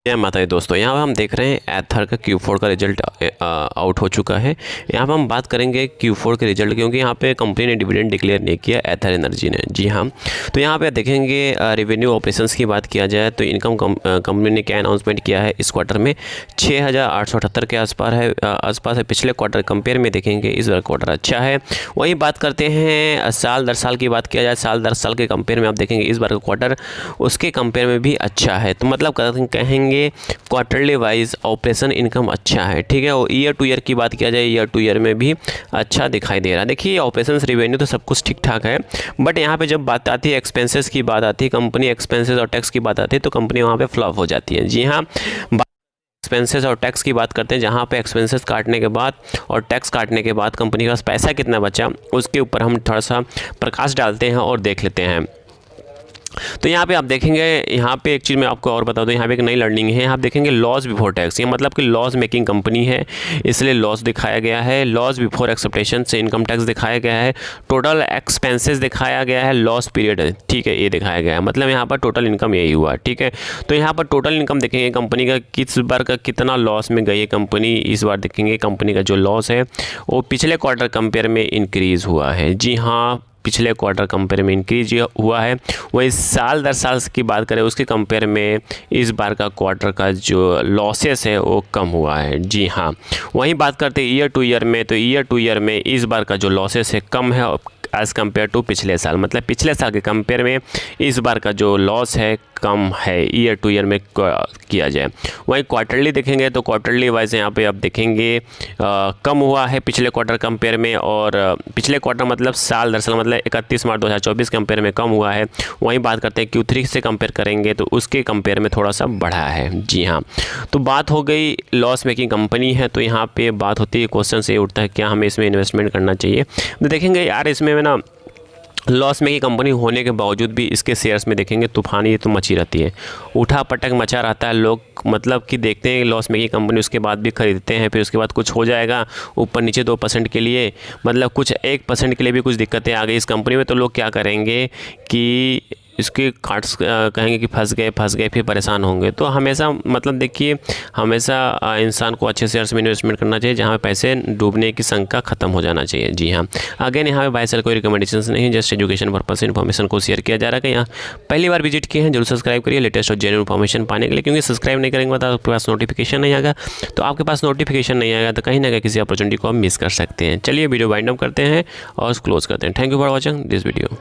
जय माता दी दोस्तों, यहाँ पर हम देख रहे हैं एथर का Q4 का रिजल्ट आउट हो चुका है। यहाँ पर हम बात करेंगे Q4 के रिजल्ट, क्योंकि यहाँ पे कंपनी ने डिविडेंड डिक्लेयर नहीं किया, एथर एनर्जी ने। जी हाँ, तो यहाँ पे देखेंगे रेवेन्यू ऑपरेशंस की बात किया जाए तो इनकम कंपनी ने क्या अनाउंसमेंट किया है इस क्वार्टर में 6,878 के आसपास है। पिछले क्वार्टर कंपेयर में देखेंगे इस बार क्वार्टर अच्छा है। वहीं बात करते हैं साल दर साल की बात किया जाए, साल दर साल के कंपेयर में आप देखेंगे इस बार का क्वार्टर उसके कंपेयर में भी अच्छा है। तो मतलब कहेंगे क्वार्टरली वाइज ऑपरेशन इनकम अच्छा है, ठीक है। और ईयर टू ईयर की बात किया जाए, ईयर टू ईयर में भी अच्छा दिखाई दे रहा है। देखिए ऑपरेशंस रेवेन्यू तो सब कुछ ठीक ठाक है, बट यहाँ पे जब बात आती है एक्सपेंसेस की बात आती है, कंपनी एक्सपेंसेस और टैक्स की बात आती है तो कंपनी वहाँ पे फ्लॉप हो जाती है। जी हाँ, एक्सपेंसेस और टैक्स की बात करते हैं, जहाँ पे एक्सपेंसेस काटने के बाद और टैक्स काटने के बाद कंपनी के पास पैसा कितना बचा उसके ऊपर हम थोड़ा सा प्रकाश डालते हैं और देख लेते हैं। तो यहाँ पे आप देखेंगे, यहाँ पे एक चीज़ मैं आपको और बता दूँ, यहाँ पे एक नई लर्निंग है। आप देखेंगे लॉस बिफोर टैक्स, ये मतलब कि लॉस मेकिंग कंपनी है इसलिए लॉस दिखाया गया है। लॉस बिफोर एक्सेप्टेशन से इनकम टैक्स दिखाया गया है। टोटल एक्सपेंसेस दिखाया गया है, लॉस पीरियड है, ठीक है, ये दिखाया गया है। मतलब यहाँ पर टोटल इनकम यही हुआ, ठीक है। तो यहाँ पर टोटल इनकम देखेंगे कंपनी का किस बार का कितना लॉस में गई है कंपनी। इस बार देखेंगे कंपनी का जो लॉस है वो पिछले क्वार्टर कंपेयर में इंक्रीज़ हुआ है। जी हाँ, पिछले क्वार्टर कंपेयर में इंक्रीज हुआ है। वही साल दर साल की बात करें उसके कंपेयर में इस बार का क्वार्टर का जो लॉसेस है वो कम हुआ है। जी हाँ, वहीं बात करते हैं ईयर टू ईयर में, तो ईयर टू ईयर में इस बार का जो लॉसेस है कम है एज़ कम्पेयर टू पिछले साल। मतलब पिछले साल के कंपेयर में इस बार का जो लॉस है कम है ईयर टू ईयर में किया जाए। वहीं क्वार्टरली देखेंगे तो क्वार्टरली वाइज यहाँ पे आप देखेंगे कम हुआ है पिछले क्वार्टर कंपेयर में, और पिछले क्वार्टर मतलब साल दर साल मतलब 31 मार्च 2024 कंपेयर में कम हुआ है। वहीं बात करते हैं Q3 से कंपेयर करेंगे तो उसके कंपेयर में थोड़ा सा बढ़ा है। जी हाँ, तो बात हो गई लॉस मेकिंग कंपनी है, तो यहाँ पे बात होती है, क्वेश्चन से उठता है क्या हमें इसमें इन्वेस्टमेंट करना चाहिए। तो देखेंगे यार इसमें ना लॉस में की कंपनी होने के बावजूद भी इसके शेयर्स में देखेंगे तूफान ये तो मची रहती है, उठा पटक मचा रहता है। लोग मतलब कि देखते हैं लॉस में की कंपनी उसके बाद भी खरीदते हैं, फिर उसके बाद कुछ हो जाएगा ऊपर नीचे 2% के लिए, मतलब कुछ 1% के लिए भी कुछ दिक्कतें आ गई इस कंपनी में, तो लोग क्या करेंगे कि इसके कार्ड्स कहेंगे कि फंस गए फिर परेशान होंगे। तो हमेशा मतलब देखिए हमेशा इंसान को अच्छे शेयर्स में इन्वेस्टमेंट करना चाहिए जहाँ पे पैसे डूबने की शंका खत्म हो जाना चाहिए। जी हाँ, अगेन यहाँ पे बाय सेल कोई रिकमेंडेशंस नहीं, जस्ट एजुकेशन पर्पस से इन्फॉर्मेशन को शेयर किया जा रहा है। यहाँ पहली बार विजिट किए हैं जरूर सब्सक्राइब करिए लेटेस्ट और जेन्युइन इन्फॉर्मेशन पाने के लिए, क्योंकि सब्सक्राइब नहीं करेंगे तो आपके पास नोटिफिकेशन नहीं आएगा। तो आपके पास नोटिफिकेशन नहीं आएगा तो कहीं ना कहीं किसी अपॉर्चुनिटी को आप मिस कर सकते हैं। चलिए वीडियो वाइंड अप करते हैं और क्लोज करते हैं। Thank you for watching this video.